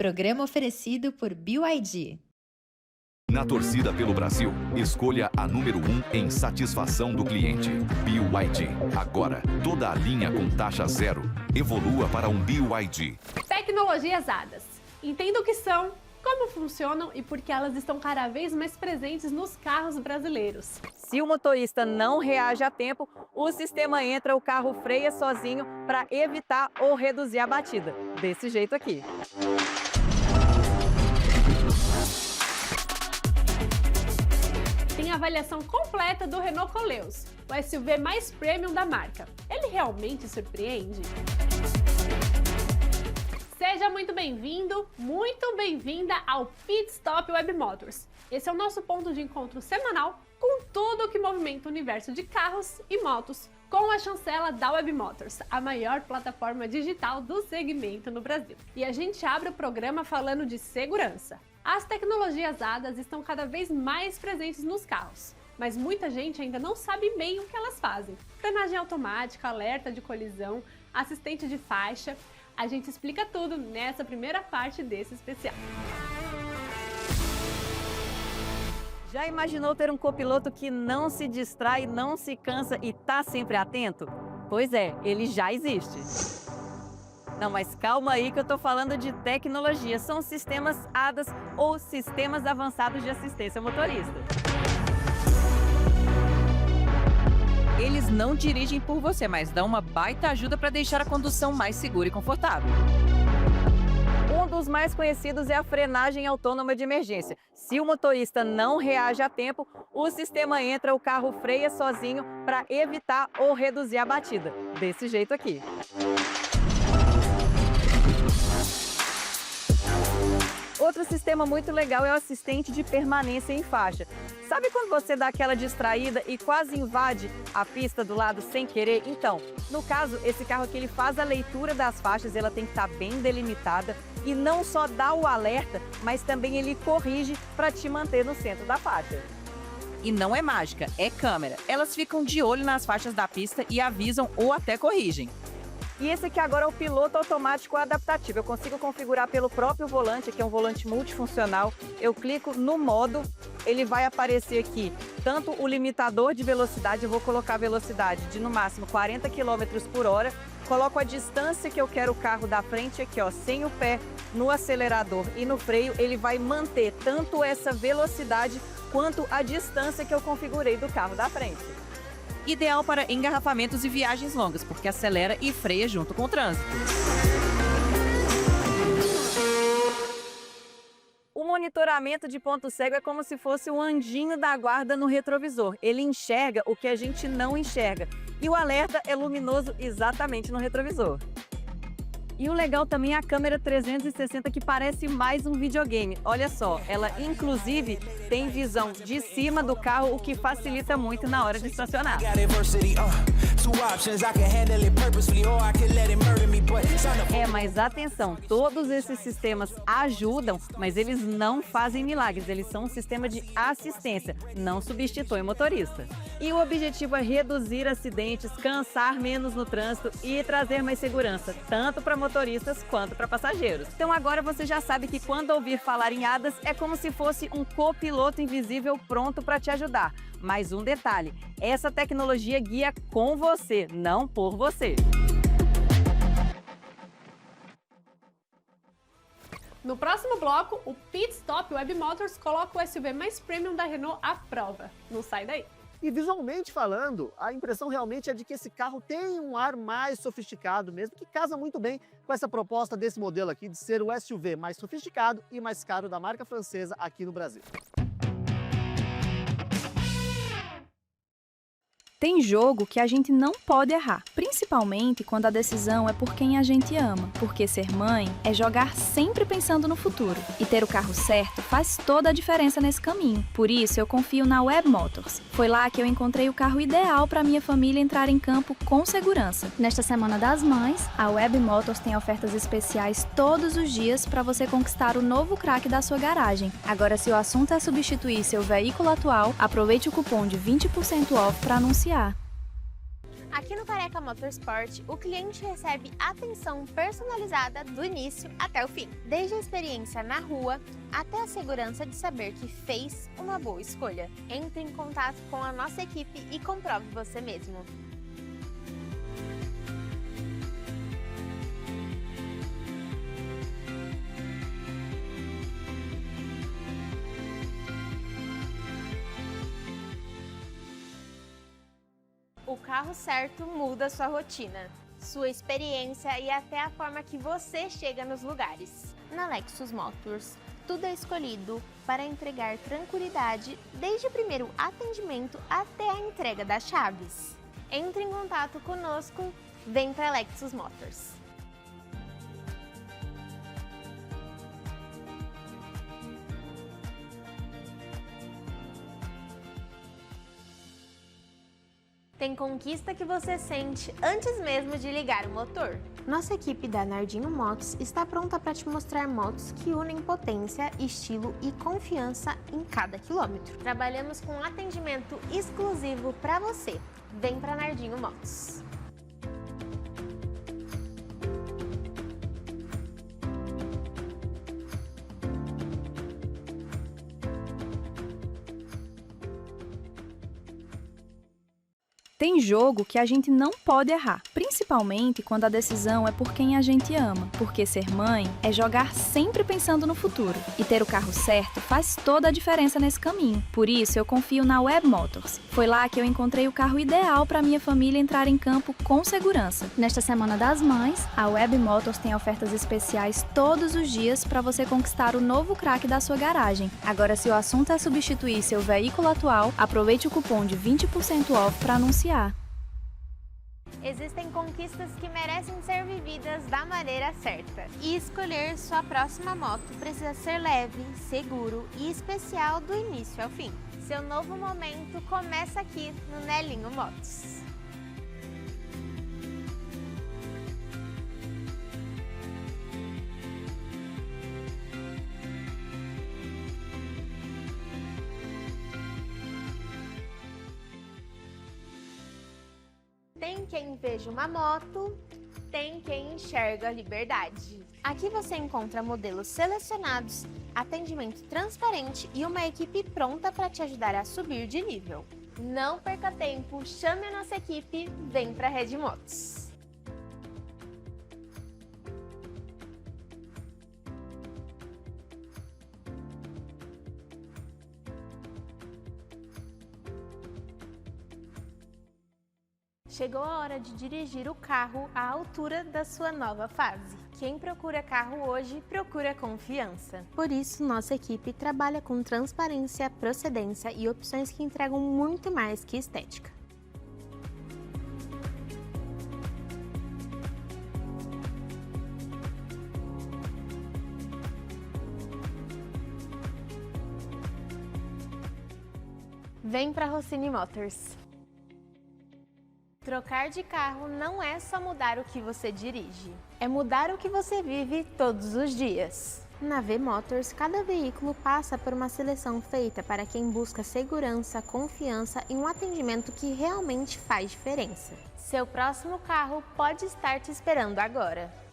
Programa oferecido por BYD. Na torcida pelo Brasil, escolha a número 1 em satisfação do cliente. BYD. Agora, toda a linha com taxa zero. Evolua para um BYD. Tecnologias HADAS. Entenda o que são, como funcionam e por que elas estão cada vez mais presentes nos carros brasileiros. Se o motorista não reage a tempo, o sistema entra, o carro freia sozinho para evitar ou reduzir a batida. Desse jeito aqui. Tem a avaliação completa do Renault Koleos, o SUV mais premium da marca. Ele realmente surpreende? Seja muito bem-vindo, muito bem-vinda ao Pit Stop Web Motors. Esse é o nosso ponto de encontro semanal com tudo que movimenta o universo de carros e motos, com a chancela da Web Motors, a maior plataforma digital do segmento no Brasil. E a gente abre o programa falando de segurança. As tecnologias HADAS estão cada vez mais presentes nos carros, mas muita gente ainda não sabe bem o que elas fazem. Frenagem automática, alerta de colisão, assistente de faixa. A gente explica tudo nessa primeira parte desse especial. Já imaginou ter um copiloto que não se distrai, não se cansa e tá sempre atento? Pois é, ele já existe. Não, mas calma aí que eu tô falando de tecnologia. São sistemas HADAS ou sistemas avançados de assistência ao motorista. Eles não dirigem por você, mas dão uma baita ajuda para deixar a condução mais segura e confortável. Um dos mais conhecidos é a frenagem autônoma de emergência. Se o motorista não reage a tempo, o sistema entra, o carro freia sozinho para evitar ou reduzir a batida. Desse jeito aqui. Outro sistema muito legal é o assistente de permanência em faixa. Sabe quando você dá aquela distraída e quase invade a pista do lado sem querer? Então, no caso, esse carro aqui ele faz a leitura das faixas, ela tem que estar bem delimitada e não só dá o alerta, mas também ele corrige para te manter no centro da faixa. E não é mágica, é câmera. Elas ficam de olho nas faixas da pista e avisam ou até corrigem. E esse aqui agora é o piloto automático adaptativo. Eu consigo configurar pelo próprio volante, que é um volante multifuncional. Eu clico no modo, ele vai aparecer aqui tanto o limitador de velocidade, eu vou colocar a velocidade de no máximo 40 km por hora. Coloco a distância que eu quero o carro da frente aqui, ó, sem o pé no acelerador e no freio. Ele vai manter tanto essa velocidade quanto a distância que eu configurei do carro da frente. Ideal para engarrafamentos e viagens longas, porque acelera e freia junto com o trânsito. O monitoramento de ponto cego é como se fosse o anjinho da guarda no retrovisor. Ele enxerga o que a gente não enxerga. E o alerta é luminoso exatamente no retrovisor. E o legal também é a câmera 360, que parece mais um videogame. Olha só, ela inclusive tem visão de cima do carro, o que facilita muito na hora de estacionar. Mas atenção, todos esses sistemas ajudam, mas eles não fazem milagres. Eles são um sistema de assistência, não substitui o motorista. E o objetivo é reduzir acidentes, cansar menos no trânsito e trazer mais segurança, tanto para motoristas quanto para passageiros. Então agora você já sabe que quando ouvir falar em HADAS é como se fosse um copiloto invisível pronto para te ajudar. Mais um detalhe, essa tecnologia guia com você, não por você. No próximo bloco, o Pit Stop Web Motors coloca o SUV mais premium da Renault à prova. Não sai daí! E visualmente falando, a impressão realmente é de que esse carro tem um ar mais sofisticado mesmo, que casa muito bem com essa proposta desse modelo aqui de ser o SUV mais sofisticado e mais caro da marca francesa aqui no Brasil. Tem jogo que a gente não pode errar, principalmente quando a decisão é por quem a gente ama, porque ser mãe é jogar sempre pensando no futuro. E ter o carro certo faz toda a diferença nesse caminho. Por isso, eu confio na Web Motors. Foi lá que eu encontrei o carro ideal para minha família entrar em campo com segurança. Nesta Semana das Mães, a Web Motors tem ofertas especiais todos os dias para você conquistar o novo craque da sua garagem. Agora, se o assunto é substituir seu veículo atual, aproveite o cupom de 20% off para anunciar. Aqui no Careca Motorsport, o cliente recebe atenção personalizada do início até o fim. Desde a experiência na rua até a segurança de saber que fez uma boa escolha. Entre em contato com a nossa equipe e comprove você mesmo. O carro certo muda sua rotina, sua experiência e até a forma que você chega nos lugares. Na Lexus Motors, tudo é escolhido para entregar tranquilidade desde o primeiro atendimento até a entrega das chaves. Entre em contato conosco, vem para Lexus Motors. Tem conquista que você sente antes mesmo de ligar o motor. Nossa equipe da Nardinho Motos está pronta para te mostrar motos que unem potência, estilo e confiança em cada quilômetro. Trabalhamos com atendimento exclusivo para você. Vem para Nardinho Motos. Tem jogo que a gente não pode errar, principalmente quando a decisão é por quem a gente ama, porque ser mãe é jogar sempre pensando no futuro, e ter o carro certo faz toda a diferença nesse caminho. Por isso eu confio na Web Motors. Foi lá que eu encontrei o carro ideal para minha família entrar em campo com segurança. Nesta Semana das Mães, a Web Motors tem ofertas especiais todos os dias para você conquistar o novo craque da sua garagem. Agora, se o assunto é substituir seu veículo atual, aproveite o cupom de 20% off para anunciar. Existem conquistas que merecem ser vividas da maneira certa. E escolher sua próxima moto precisa ser leve, seguro e especial do início ao fim. Seu novo momento começa aqui no Nelinho Motos. Tem quem veja uma moto, tem quem enxerga a liberdade. Aqui você encontra modelos selecionados, atendimento transparente e uma equipe pronta para te ajudar a subir de nível. Não perca tempo, chame a nossa equipe, vem para a Red Motos. Chegou a hora de dirigir o carro à altura da sua nova fase. Quem procura carro hoje, procura confiança. Por isso, nossa equipe trabalha com transparência, procedência e opções que entregam muito mais que estética. Vem para Rossini Motors. Trocar de carro não é só mudar o que você dirige, é mudar o que você vive todos os dias. Na V Motors, cada veículo passa por uma seleção feita para quem busca segurança, confiança e um atendimento que realmente faz diferença. Seu próximo carro pode estar te esperando agora.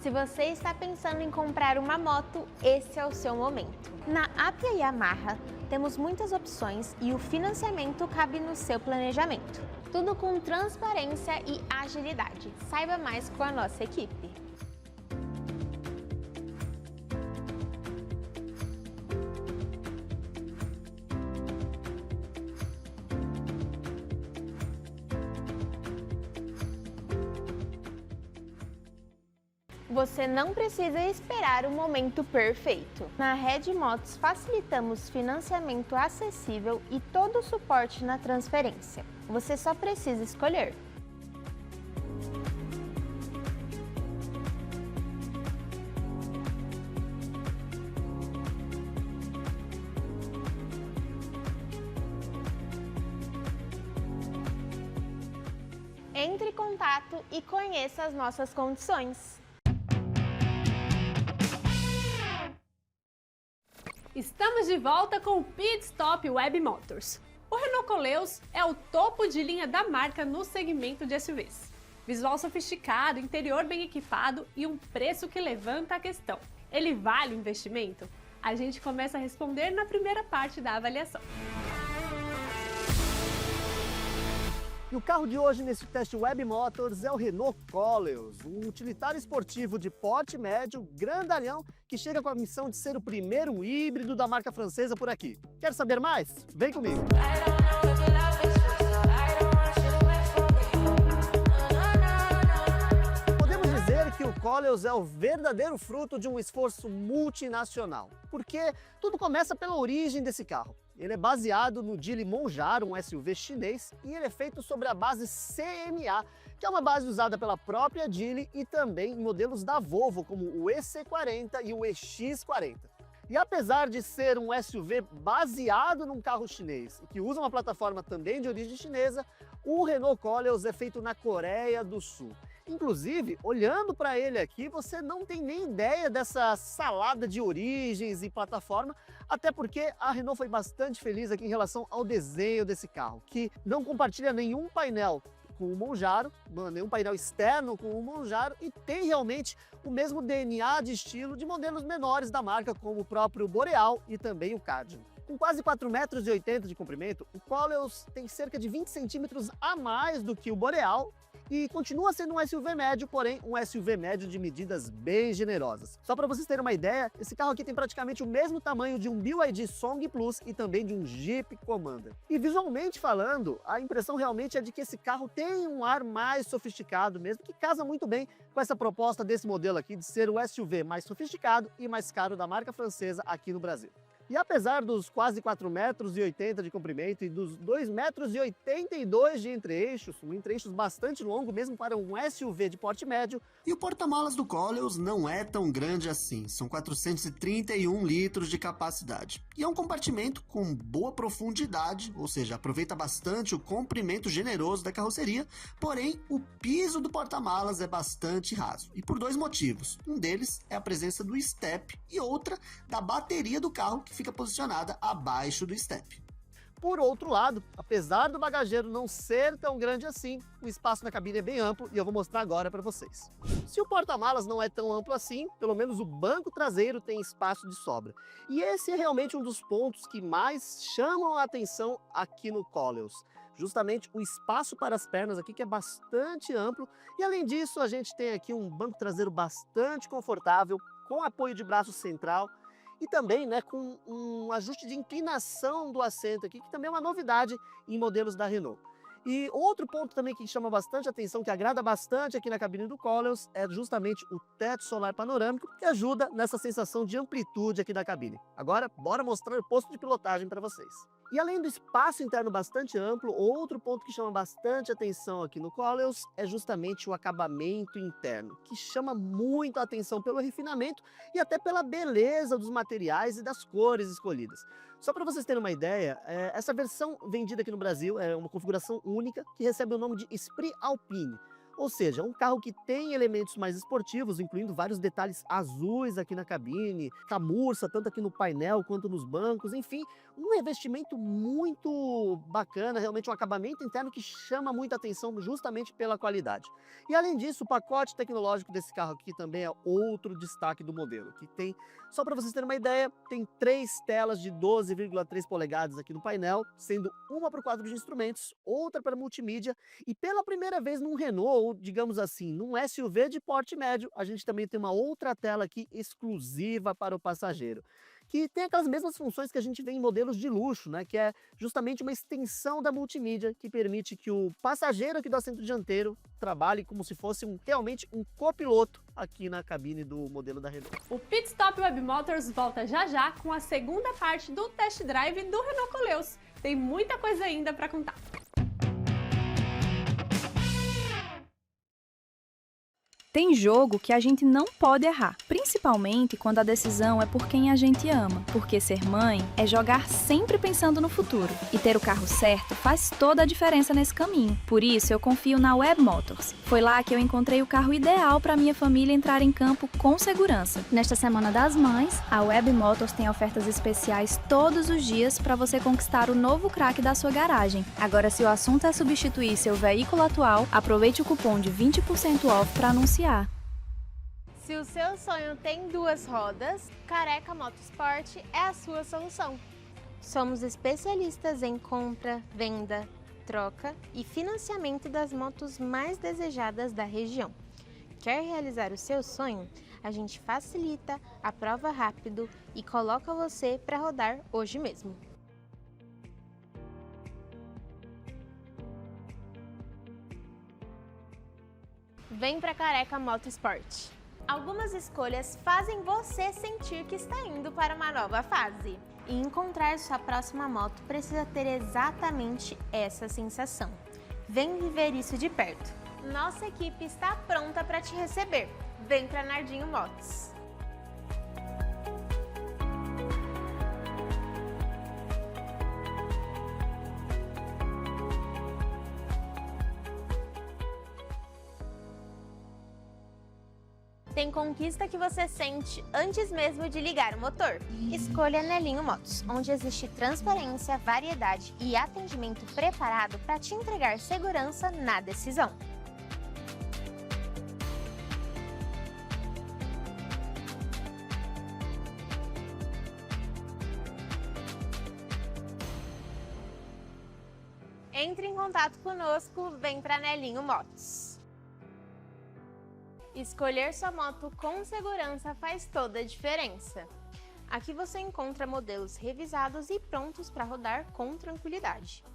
Se você está pensando em comprar uma moto, esse é o seu momento. Na Apia Yamaha, temos muitas opções e o financiamento cabe no seu planejamento. Tudo com transparência e agilidade. Saiba mais com a nossa equipe. Você não precisa esperar o momento perfeito. Na Red Motos facilitamos financiamento acessível e todo o suporte na transferência. Você só precisa escolher. Entre em contato e conheça as nossas condições. Estamos de volta com o Pit Stop Web Motors. O Renault Koleos é o topo de linha da marca no segmento de SUVs. Visual sofisticado, interior bem equipado e um preço que levanta a questão. Ele vale o investimento? A gente começa a responder na primeira parte da avaliação. E o carro de hoje nesse teste Web Motors é o Renault Koleos, um utilitário esportivo de porte médio, grandalhão, que chega com a missão de ser o primeiro híbrido da marca francesa por aqui. Quer saber mais? Vem comigo! Podemos dizer que o Koleos é o verdadeiro fruto de um esforço multinacional, porque tudo começa pela origem desse carro. Ele é baseado no Geely Monjaro, um SUV chinês, e ele é feito sobre a base CMA, que é uma base usada pela própria Geely e também em modelos da Volvo, como o EC40 e o EX40. E apesar de ser um SUV baseado num carro chinês e que usa uma plataforma também de origem chinesa, o Renault Koleos é feito na Coreia do Sul. Inclusive, olhando para ele aqui, você não tem nem ideia dessa salada de origens e plataforma, até porque a Renault foi bastante feliz aqui em relação ao desenho desse carro, que não compartilha nenhum painel com o Monjaro, nenhum painel externo com o Monjaro, e tem realmente o mesmo DNA de estilo de modelos menores da marca, como o próprio Boreal e também o Cardinal. Com quase 4,80 metros de comprimento, o Koleos tem cerca de 20 centímetros a mais do que o Boreal e continua sendo um SUV médio, porém um SUV médio de medidas bem generosas. Só para vocês terem uma ideia, esse carro aqui tem praticamente o mesmo tamanho de um BYD Song Plus e também de um Jeep Commander. E visualmente falando, a impressão realmente é de que esse carro tem um ar mais sofisticado mesmo, que casa muito bem com essa proposta desse modelo aqui de ser o SUV mais sofisticado e mais caro da marca francesa aqui no Brasil. E apesar dos quase 4,80 metros de comprimento e dos 2,82 metros de entre-eixos, um entre-eixos bastante longo mesmo para um SUV de porte médio. E o porta-malas do Koleos não é tão grande assim, são 431 litros de capacidade. E é um compartimento com boa profundidade, ou seja, aproveita bastante o comprimento generoso da carroceria, porém o piso do porta-malas é bastante raso. E por dois motivos, um deles é a presença do step e outra da bateria do carro, que fica posicionada abaixo do step. Por outro lado, apesar do bagageiro não ser tão grande assim, o espaço na cabine é bem amplo e eu vou mostrar agora para vocês. Se o porta-malas não é tão amplo assim, pelo menos o banco traseiro tem espaço de sobra. E esse é realmente um dos pontos que mais chamam a atenção aqui no Koleos. Justamente o espaço para as pernas aqui, que é bastante amplo, e além disso a gente tem aqui um banco traseiro bastante confortável, com apoio de braço central, e também com um ajuste de inclinação do assento aqui, que também é uma novidade em modelos da Renault. E outro ponto também que chama bastante atenção, que agrada bastante aqui na cabine do Koleos, é justamente o teto solar panorâmico, que ajuda nessa sensação de amplitude aqui da cabine. Agora, bora mostrar o posto de pilotagem para vocês. E além do espaço interno bastante amplo, outro ponto que chama bastante atenção aqui no Koleos é justamente o acabamento interno, que chama muito a atenção pelo refinamento e até pela beleza dos materiais e das cores escolhidas. Só para vocês terem uma ideia, essa versão vendida aqui no Brasil é uma configuração única que recebe o nome de Esprit Alpine. Ou seja, um carro que tem elementos mais esportivos, incluindo vários detalhes azuis aqui na cabine, camurça tanto aqui no painel quanto nos bancos, enfim, um revestimento muito bacana, realmente um acabamento interno que chama muita atenção justamente pela qualidade. E além disso, o pacote tecnológico desse carro aqui também é outro destaque do modelo, que tem, só para vocês terem uma ideia, tem 3 telas de 12,3 polegadas aqui no painel, sendo uma para o quadro de instrumentos, outra para multimídia, e pela primeira vez num Renault, ou digamos assim, num SUV de porte médio, a gente também tem uma outra tela aqui exclusiva para o passageiro, que tem aquelas mesmas funções que a gente vê em modelos de luxo, que é justamente uma extensão da multimídia que permite que o passageiro aqui do assento dianteiro trabalhe como se fosse realmente um copiloto aqui na cabine do modelo da Renault. O Pit Stop Web Motors volta já já com a segunda parte do test drive do Renault Koleos. Tem muita coisa ainda para contar. Tem jogo que a gente não pode errar, principalmente quando a decisão é por quem a gente ama, porque ser mãe é jogar sempre pensando no futuro. E ter o carro certo faz toda a diferença nesse caminho. Por isso, eu confio na Web Motors. Foi lá que eu encontrei o carro ideal para minha família entrar em campo com segurança. Nesta Semana das Mães, a Web Motors tem ofertas especiais todos os dias para você conquistar o novo craque da sua garagem. Agora, se o assunto é substituir seu veículo atual, aproveite o cupom de 20% off para anunciar. Se o seu sonho tem 2 rodas, Careca Motosport é a sua solução. Somos especialistas em compra, venda, troca e financiamento das motos mais desejadas da região. Quer realizar o seu sonho? A gente facilita, aprova rápido e coloca você para rodar hoje mesmo. Vem pra Careca Motosport. Algumas escolhas fazem você sentir que está indo para uma nova fase. E encontrar sua próxima moto precisa ter exatamente essa sensação. Vem viver isso de perto. Nossa equipe está pronta para te receber. Vem pra Nardinho Motos. Tem conquista que você sente antes mesmo de ligar o motor? Escolha Nelinho Motos, onde existe transparência, variedade e atendimento preparado para te entregar segurança na decisão. Entre em contato conosco, vem para Nelinho Motos. Escolher sua moto com segurança faz toda a diferença. Aqui você encontra modelos revisados e prontos para rodar com tranquilidade.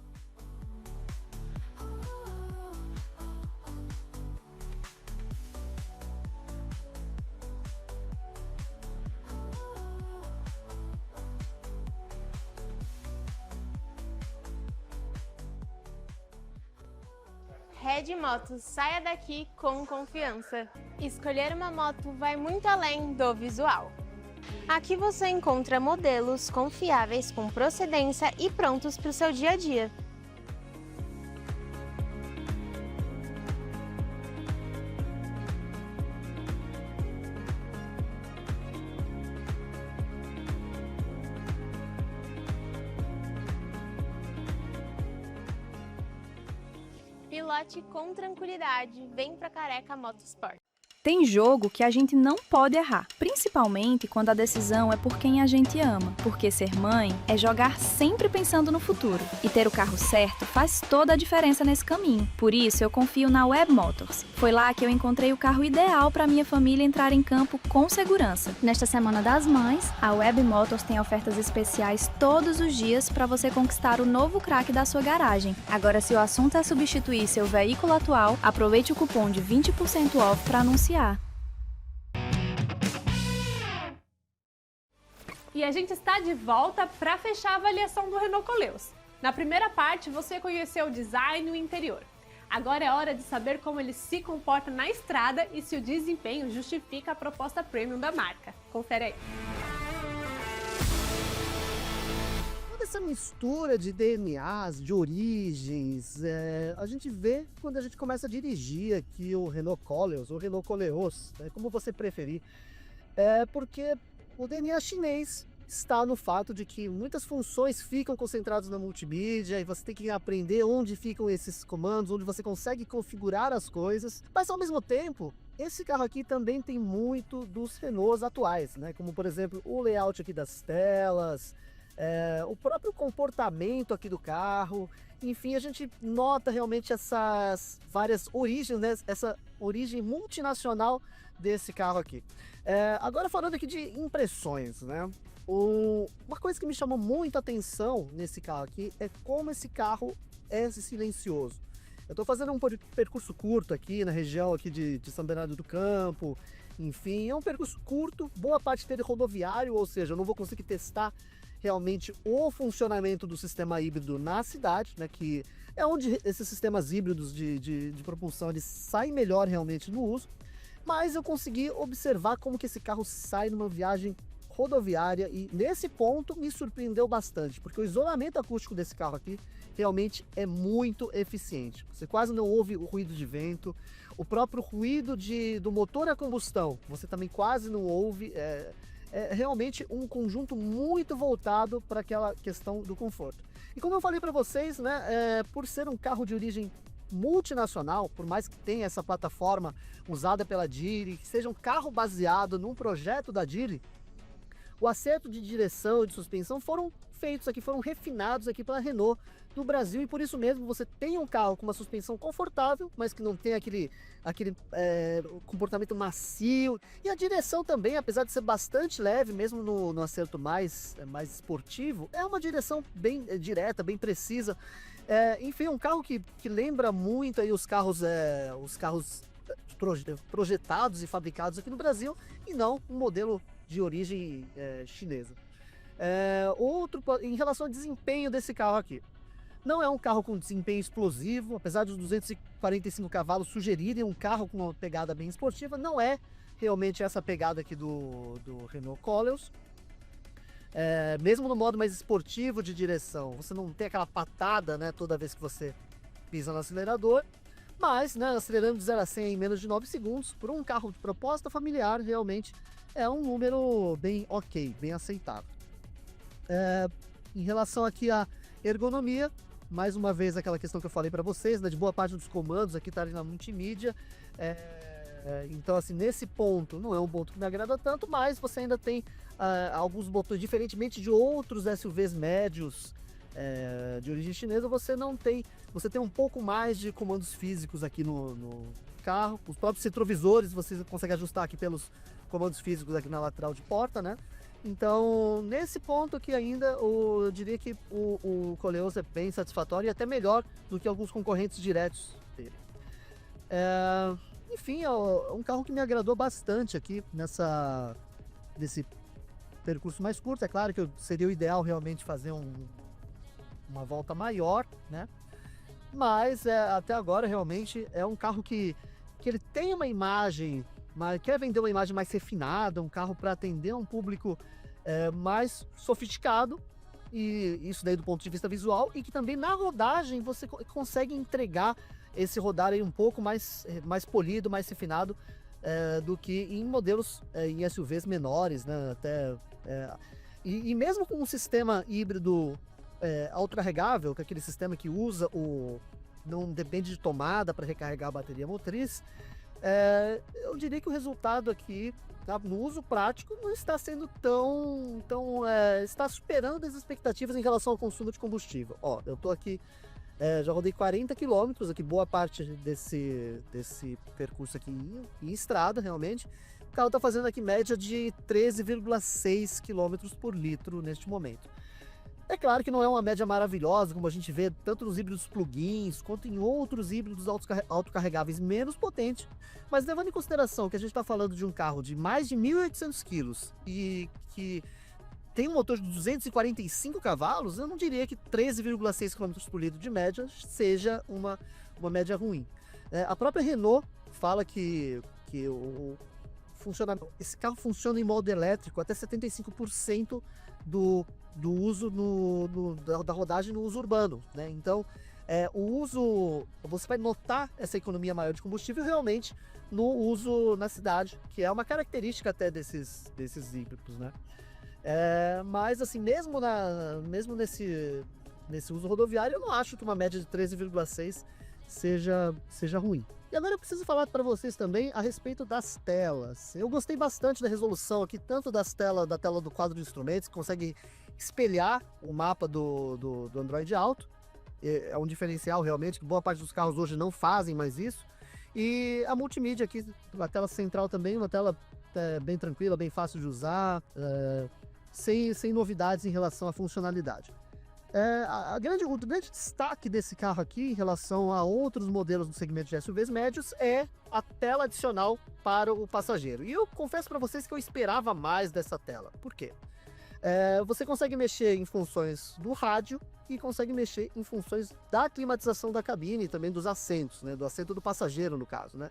Red Motos, saia daqui com confiança. Escolher uma moto vai muito além do visual. Aqui você encontra modelos confiáveis com procedência e prontos para o seu dia a dia. Pilote com tranquilidade, vem pra Careca Motosport. Tem jogo que a gente não pode errar, principalmente quando a decisão é por quem a gente ama, porque ser mãe é jogar sempre pensando no futuro. E ter o carro certo faz toda a diferença nesse caminho. Por isso, eu confio na Web Motors. Foi lá que eu encontrei o carro ideal para minha família entrar em campo com segurança. Nesta Semana das Mães, a Web Motors tem ofertas especiais todos os dias para você conquistar o novo craque da sua garagem. Agora, se o assunto é substituir seu veículo atual, aproveite o cupom de 20% off para anunciar. E a gente está de volta para fechar a avaliação do Renault Koleos. Na primeira parte, você conheceu o design e o interior. Agora é hora de saber como ele se comporta na estrada e se o desempenho justifica a proposta premium da marca. Confere aí. Toda essa mistura de DNAs, de origens, a gente vê quando a gente começa a dirigir aqui o Renault Koleos, ou Renault Koleos, como você preferir. Porque o DNA chinês está no fato de que muitas funções ficam concentradas na multimídia e você tem que aprender onde ficam esses comandos, onde você consegue configurar as coisas. Mas ao mesmo tempo, esse carro aqui também tem muito dos Renaults atuais, né? Como por exemplo o layout aqui das telas, o próprio comportamento aqui do carro. Enfim, a gente nota realmente essas várias origens, né? Essa origem multinacional desse carro aqui. Agora falando aqui de impressões, né? Uma coisa que me chamou muita atenção nesse carro aqui é como esse carro é silencioso. Eu estou fazendo um percurso curto aqui na região aqui de São Bernardo do Campo. Enfim, é um percurso curto, boa parte dele rodoviário, ou seja, eu não vou conseguir testar realmente o funcionamento do sistema híbrido na cidade, né, que é onde esses sistemas híbridos de propulsão eles saem melhor realmente no uso. mas eu consegui observar como que esse carro sai numa viagem rodoviária e nesse ponto me surpreendeu bastante, porque o isolamento acústico desse carro aqui realmente é muito eficiente. Você quase não ouve o ruído de vento, o próprio ruído do motor a combustão, você também quase não ouve. É realmente um conjunto muito voltado para aquela questão do conforto. E como eu falei para vocês, né, por ser um carro de origem multinacional, por mais que tenha essa plataforma usada pela Geely, que seja um carro baseado num projeto da Geely, o acerto de direção e de suspensão foram feitos aqui, foram refinados aqui pela Renault no Brasil, e por isso mesmo você tem um carro com uma suspensão confortável, mas que não tem aquele comportamento macio, e a direção também, apesar de ser bastante leve, mesmo no acerto mais esportivo, é uma direção bem direta, bem precisa. Enfim, um carro que lembra muito aí os carros projetados e fabricados aqui no Brasil, e não um modelo de origem chinesa. Em relação ao desempenho desse carro aqui, não é um carro com desempenho explosivo, apesar dos 245 cavalos sugerirem um carro com uma pegada bem esportiva, não é realmente essa pegada aqui do Renault Koleos. Mesmo no modo mais esportivo de direção, você não tem aquela patada, né, toda vez que você pisa no acelerador, mas, né, acelerando de 0 a 100 em menos de 9 segundos, por um carro de proposta familiar, realmente é um número bem ok, bem aceitável. Em relação aqui à ergonomia, mais uma vez aquela questão que eu falei para vocês, né, de boa parte dos comandos aqui tá ali na multimídia, então assim, nesse ponto não é um ponto que me agrada tanto, mas você ainda tem alguns botões, diferentemente de outros SUVs médios de origem chinesa, você tem um pouco mais de comandos físicos aqui no carro, os próprios retrovisores você consegue ajustar aqui pelos comandos físicos aqui na lateral de porta, né? Então, nesse ponto aqui ainda, eu diria que o Koleos é bem satisfatório e até melhor do que alguns concorrentes diretos dele. Enfim, é um carro que me agradou bastante aqui nesse percurso mais curto. É claro que seria o ideal realmente fazer uma volta maior, né? Mas até agora realmente é um carro que ele tem uma imagem, mas quer vender uma imagem mais refinada, um carro para atender um público mais sofisticado, e isso daí do ponto de vista visual, e que também na rodagem você consegue entregar esse rodar aí um pouco mais polido, mais refinado do que em modelos em SUVs menores, né? E mesmo com um sistema híbrido autocarregável, que é aquele sistema que não depende de tomada para recarregar a bateria motriz, eu diria que o resultado aqui, tá, no uso prático, não está sendo está superando as expectativas em relação ao consumo de combustível. Ó, eu tô aqui, já rodei 40 km aqui, boa parte desse percurso aqui em estrada, realmente. O carro está fazendo aqui média de 13,6 km por litro neste momento. É claro que não é uma média maravilhosa, como a gente vê tanto nos híbridos plug-ins, quanto em outros híbridos autocarregáveis menos potentes, mas levando em consideração que a gente está falando de um carro de mais de 1.800 kg e que tem um motor de 245 cavalos, eu não diria que 13,6 km por litro de média seja uma média ruim. A própria Renault fala que esse carro funciona em modo elétrico até 75% do uso da rodagem no uso urbano, né? Então, você vai notar essa economia maior de combustível realmente no uso na cidade, que é uma característica até desses híbridos, né? Mas assim, mesmo nesse uso rodoviário, eu não acho que uma média de 13,6 seja ruim. E agora eu preciso falar para vocês também a respeito das telas. Eu gostei bastante da resolução aqui, tanto da tela do quadro de instrumentos, que consegue espelhar o mapa do Android Auto. É um diferencial realmente, que boa parte dos carros hoje não fazem mais isso. E a multimídia aqui, a tela central também, uma tela bem tranquila, bem fácil de usar, sem novidades em relação à funcionalidade. O grande destaque desse carro aqui em relação a outros modelos do segmento de SUVs médios é a tela adicional para o passageiro. E eu confesso para vocês que eu esperava mais dessa tela. Por quê? Você consegue mexer em funções do rádio e consegue mexer em funções da climatização da cabine e também dos assentos, né? Do assento do passageiro, no caso, né?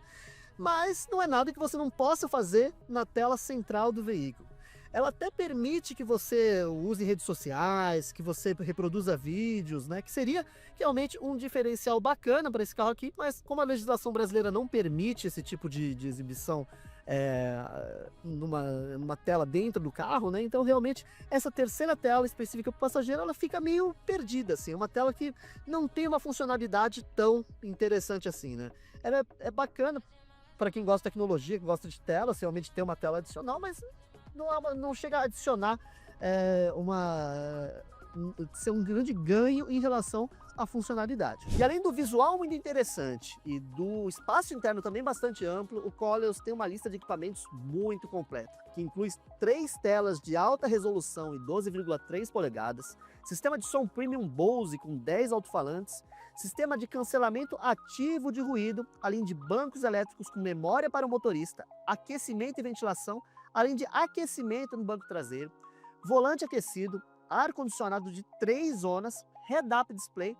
mas não é nada que você não possa fazer na tela central do veículo. Ela até permite que você use redes sociais, que você reproduza vídeos, né? Que seria realmente um diferencial bacana para esse carro aqui, mas como a legislação brasileira não permite esse tipo de exibição numa tela dentro do carro, né? Então realmente essa terceira tela específica para o passageiro, ela fica meio perdida, assim. É uma tela que não tem uma funcionalidade tão interessante assim, né? Ela é bacana para quem gosta de tecnologia, que gosta de telas, realmente tem uma tela adicional, mas não chega a adicionar ser um grande ganho em relação à funcionalidade. E além do visual muito interessante e do espaço interno também bastante amplo, o Coleos tem uma lista de equipamentos muito completa, que inclui 3 telas de alta resolução e 12,3 polegadas, sistema de som Premium Bose com 10 alto-falantes, sistema de cancelamento ativo de ruído, além de bancos elétricos com memória para o motorista, aquecimento e ventilação, além de aquecimento no banco traseiro, volante aquecido, ar-condicionado de 3 zonas, head-up display,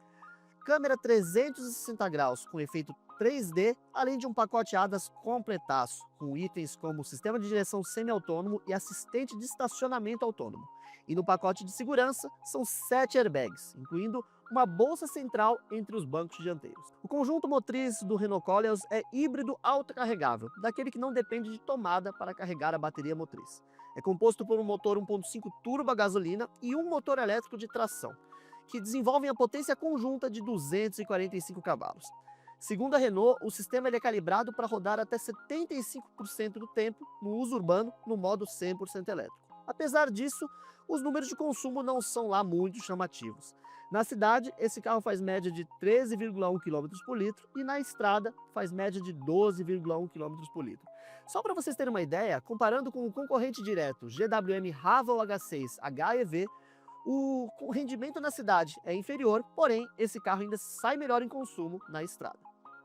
câmera 360 graus com efeito 3D, além de um pacote ADAS completaço, com itens como sistema de direção semi-autônomo e assistente de estacionamento autônomo. E no pacote de segurança são 7 airbags, incluindo uma bolsa central entre os bancos dianteiros. O conjunto motriz do Renault Coleos é híbrido autocarregável, daquele que não depende de tomada para carregar a bateria motriz. É composto por um motor 1.5 turbo a gasolina e um motor elétrico de tração, que desenvolvem a potência conjunta de 245 cavalos. Segundo a Renault, o sistema é calibrado para rodar até 75% do tempo no uso urbano no modo 100% elétrico. Apesar disso, os números de consumo não são lá muito chamativos. Na cidade, esse carro faz média de 13,1 km por litro e na estrada faz média de 12,1 km por litro. Só para vocês terem uma ideia, comparando com o concorrente direto GWM Haval H6 HEV, o rendimento na cidade é inferior, porém esse carro ainda sai melhor em consumo na estrada.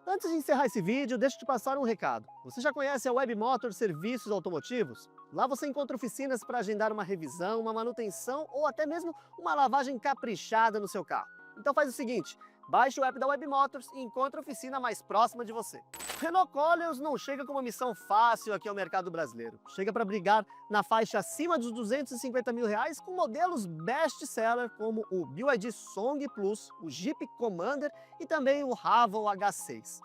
Antes de encerrar esse vídeo, deixa eu te passar um recado. Você já conhece a Web Motors Serviços Automotivos? Lá você encontra oficinas para agendar uma revisão, uma manutenção ou até mesmo uma lavagem caprichada no seu carro. Então faz o seguinte, baixe o app da Web Motors e encontre a oficina mais próxima de você. O Renault Coleos não chega com uma missão fácil aqui ao mercado brasileiro. Chega para brigar na faixa acima dos R$250 mil com modelos best-seller como o BYD Song Plus, o Jeep Commander e também o Haval H6.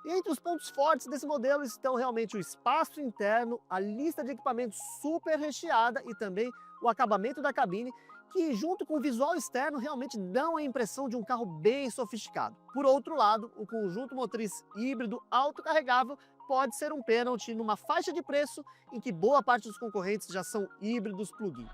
E entre os pontos fortes desse modelo estão realmente o espaço interno, a lista de equipamentos super recheada e também o acabamento da cabine, que junto com o visual externo realmente dão a impressão de um carro bem sofisticado. Por outro lado, o conjunto motriz híbrido autocarregável pode ser um pênalti numa faixa de preço em que boa parte dos concorrentes já são híbridos plug-in.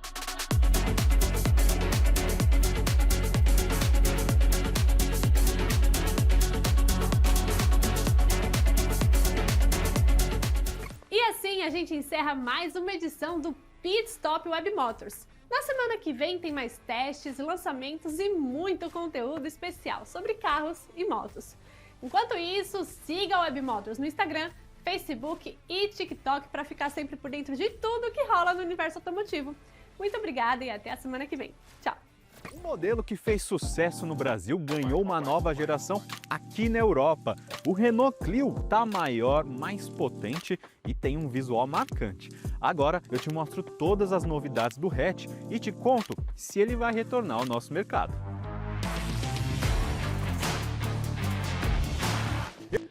E assim a gente encerra mais uma edição do Pit Stop Web Motors. Na semana que vem tem mais testes, lançamentos e muito conteúdo especial sobre carros e motos. Enquanto isso, siga a Web Motors no Instagram, Facebook e TikTok para ficar sempre por dentro de tudo que rola no universo automotivo. Muito obrigada e até a semana que vem. Tchau! Um modelo que fez sucesso no Brasil ganhou uma nova geração aqui na Europa. O Renault Clio tá maior, mais potente e tem um visual marcante. Agora eu te mostro todas as novidades do hatch e te conto se ele vai retornar ao nosso mercado.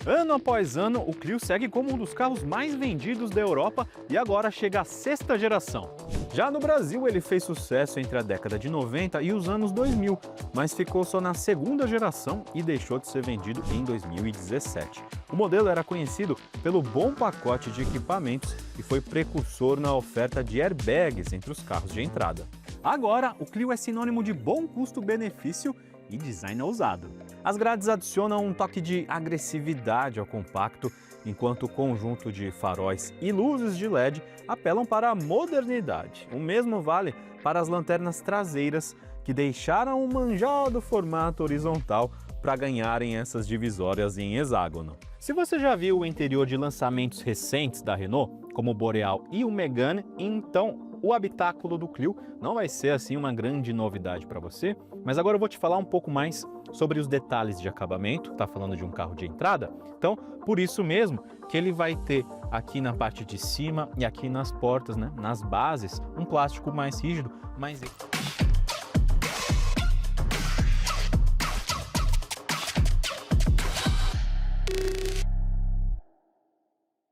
Ano após ano, o Clio segue como um dos carros mais vendidos da Europa e agora chega à 6ª geração. Já no Brasil, ele fez sucesso entre a década de 90 e os anos 2000, mas ficou só na 2ª geração e deixou de ser vendido em 2017. O modelo era conhecido pelo bom pacote de equipamentos e foi precursor na oferta de airbags entre os carros de entrada. Agora, o Clio é sinônimo de bom custo-benefício e design ousado. As grades adicionam um toque de agressividade ao compacto, enquanto o conjunto de faróis e luzes de LED apelam para a modernidade. O mesmo vale para as lanternas traseiras, que deixaram um manjado formato horizontal para ganharem essas divisórias em hexágono. Se você já viu o interior de lançamentos recentes da Renault, como o Boreal e o Megane, então o habitáculo do Clio não vai ser assim uma grande novidade para você, mas agora eu vou te falar um pouco mais sobre os detalhes de acabamento. Tá falando de um carro de entrada? Então, por isso mesmo que ele vai ter aqui na parte de cima e aqui nas portas, né, nas bases, um plástico mais rígido, mas